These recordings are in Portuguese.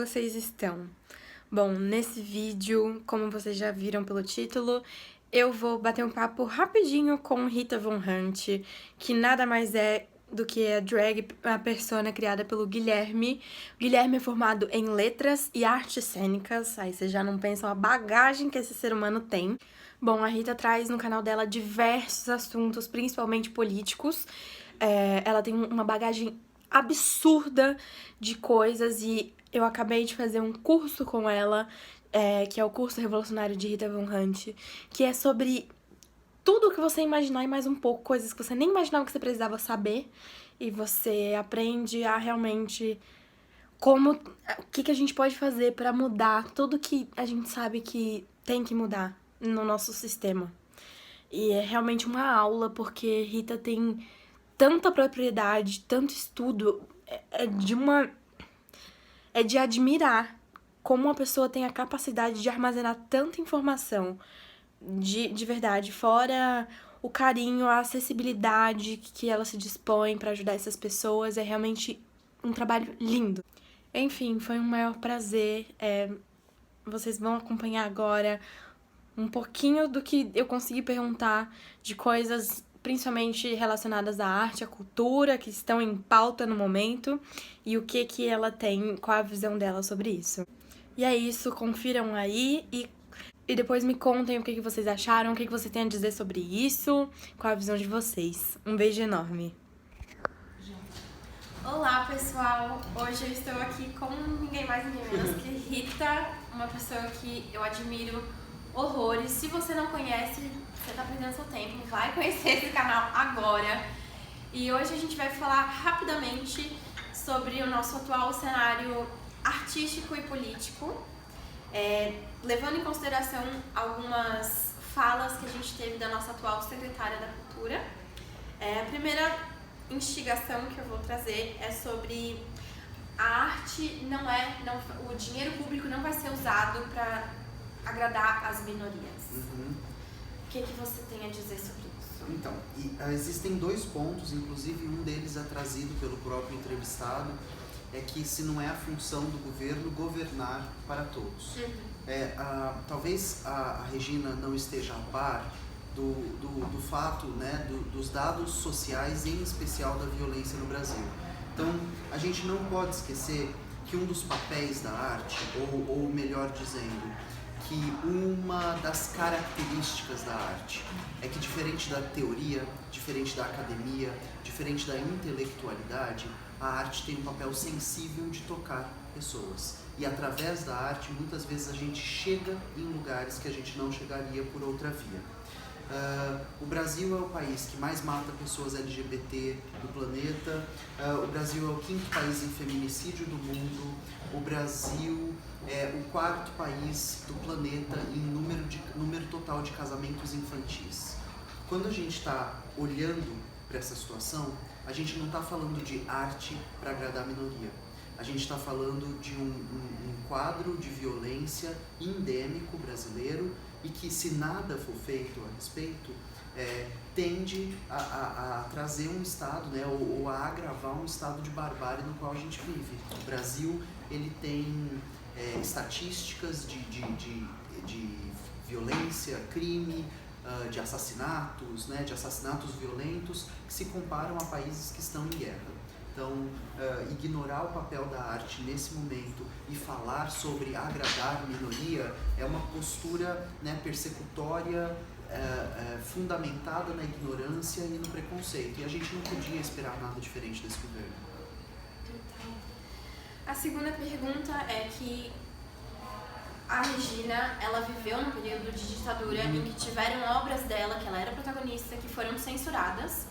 vocês estão? Bom, nesse vídeo, como vocês já viram pelo título, eu vou bater um papo rapidinho com Rita Von Hunt, que nada mais é do que a persona criada pelo Guilherme. O Guilherme é formado em letras e artes cênicas, aí vocês já não pensam a bagagem que esse ser humano tem. Bom, a Rita traz no canal dela diversos assuntos, principalmente políticos. Ela tem uma bagagem absurda de coisas e eu acabei de fazer um curso com ela, que é o curso revolucionário de Rita Von Hunt, que é sobre tudo o que você imaginar e mais um pouco, coisas que você nem imaginava que você precisava saber, e você aprende a realmente o que a gente pode fazer pra mudar tudo que a gente sabe que tem que mudar no nosso sistema. E é realmente uma aula, porque Rita tem tanta propriedade, tanto estudo, é de admirar como uma pessoa tem a capacidade de armazenar tanta informação de verdade, fora o carinho, a acessibilidade que ela se dispõe pra ajudar essas pessoas, é realmente um trabalho lindo. Enfim, foi um maior prazer. Vocês vão acompanhar agora um pouquinho do que eu consegui perguntar de coisas principalmente relacionadas à arte, à cultura, que estão em pauta no momento, e o que ela tem, qual a visão dela sobre isso. E é isso, confiram aí e depois me contem o que vocês acharam, o que vocês têm a dizer sobre isso, qual a visão de vocês. Um beijo enorme. Olá, pessoal! Hoje eu estou aqui com ninguém mais, ninguém menos que Rita, uma pessoa que eu admiro horrores. Se você não conhece, você tá perdendo seu tempo, vai conhecer esse canal agora. E hoje a gente vai falar rapidamente sobre o nosso atual cenário artístico e político, levando em consideração algumas falas que a gente teve da nossa atual secretária da Cultura. A primeira instigação que eu vou trazer é sobre a arte o dinheiro público não vai ser usado para agradar as minorias. O que você tem a dizer sobre isso? Então, existem dois pontos, inclusive um deles é trazido pelo próprio entrevistado, é que se não é a função do governo governar para todos. Talvez a Regina não esteja a par do fato, né, dos dados sociais, em especial da violência no Brasil. Então, a gente não pode esquecer que um dos papéis da arte, ou melhor dizendo, que uma das características da arte é que, diferente da teoria, diferente da academia, diferente da intelectualidade, a arte tem um papel sensível de tocar pessoas. E através da arte, muitas vezes a gente chega em lugares que a gente não chegaria por outra via. O Brasil é o país que mais mata pessoas LGBT do planeta, o Brasil é o 5º país em feminicídio do mundo, o Brasil é o 4º país do planeta em número total de casamentos infantis. Quando a gente está olhando para essa situação, a gente não está falando de arte para agradar a minoria. A gente está falando de um quadro de violência endêmico brasileiro e que, se nada for feito a respeito, tende a trazer um estado, né, ou a agravar um estado de barbárie no qual a gente vive. O Brasil, ele tem estatísticas de violência, crime, de assassinatos, né, de assassinatos violentos que se comparam a países que estão em guerra. Então, ignorar o papel da arte nesse momento e falar sobre agradar a minoria é uma postura, né, persecutória, fundamentada na ignorância e no preconceito. E a gente não podia esperar nada diferente desse governo. A segunda pergunta é que a Regina, ela viveu num período de ditadura em que tiveram obras dela, que ela era protagonista, que foram censuradas.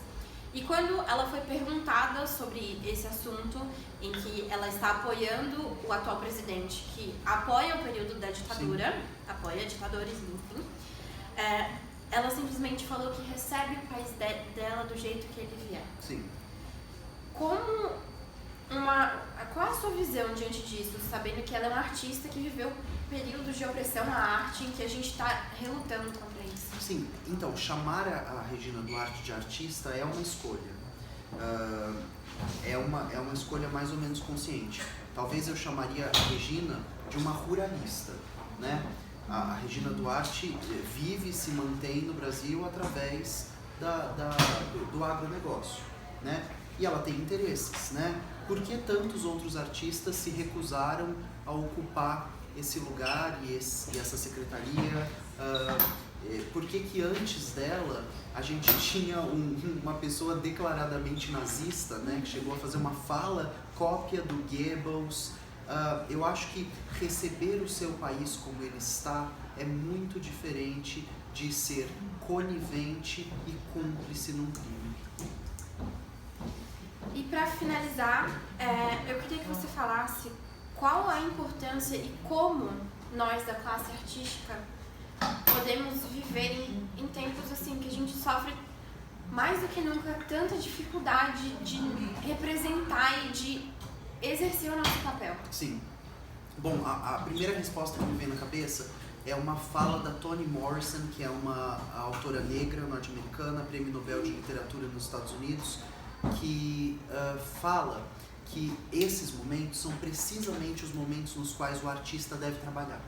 E quando ela foi perguntada sobre esse assunto, em que ela está apoiando o atual presidente, que apoia o período da ditadura, sim, apoia ditadores, enfim, ela simplesmente falou que recebe o país dela do jeito que ele vier. Sim. Qual a sua visão diante disso, sabendo que ela é uma artista que viveu períodos de opressão à arte em que a gente está relutando contra isso? Sim, então, chamar a Regina Duarte de artista é uma escolha. É uma escolha mais ou menos consciente. Talvez eu chamaria a Regina de uma ruralista, né? A Regina Duarte vive e se mantém no Brasil através do agronegócio, né? E ela tem interesses, né? Por que tantos outros artistas se recusaram a ocupar esse lugar e essa secretaria? Por que antes dela a gente tinha uma pessoa declaradamente nazista, né? Que chegou a fazer uma fala cópia do Goebbels? Eu acho que receber o seu país como ele está é muito diferente de ser conivente e cúmplice num crime. E para finalizar, eu queria que você falasse qual a importância e como nós da classe artística podemos viver em tempos assim que a gente sofre mais do que nunca tanta dificuldade de representar e de exercer o nosso papel. Sim. Bom, a primeira resposta que me vem na cabeça é uma fala da Toni Morrison, que é uma autora negra norte-americana, prêmio Nobel de Literatura nos Estados Unidos, que fala que esses momentos são precisamente os momentos nos quais o artista deve trabalhar.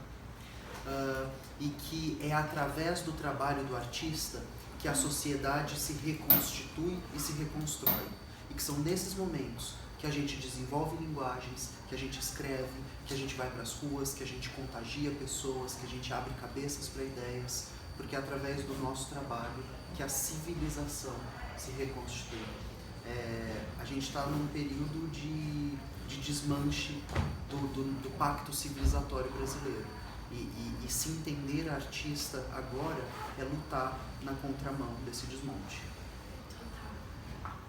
E que é através do trabalho do artista que a sociedade se reconstitui e se reconstrói. E que são nesses momentos que a gente desenvolve linguagens, que a gente escreve, que a gente vai para as ruas, que a gente contagia pessoas, que a gente abre cabeças para ideias, porque é através do nosso trabalho que a civilização se reconstitui. A gente está num período de desmanche do pacto civilizatório brasileiro. E se entender artista agora é lutar na contramão desse desmonte.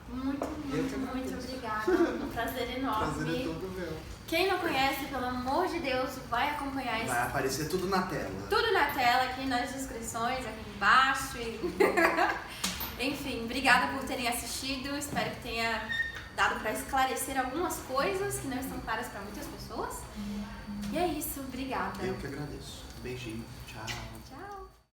Muito obrigada. Um prazer enorme. Prazer é todo meu. Quem não conhece, pelo amor de Deus, vai acompanhar isso. Vai aparecer tudo na tela. Tudo na tela, aqui nas descrições, aqui embaixo. Enfim, obrigada por terem assistido. Espero que tenha dado para esclarecer algumas coisas que não estão claras para muitas pessoas. E é isso, obrigada. Eu que agradeço. Beijinho. Tchau. Tchau.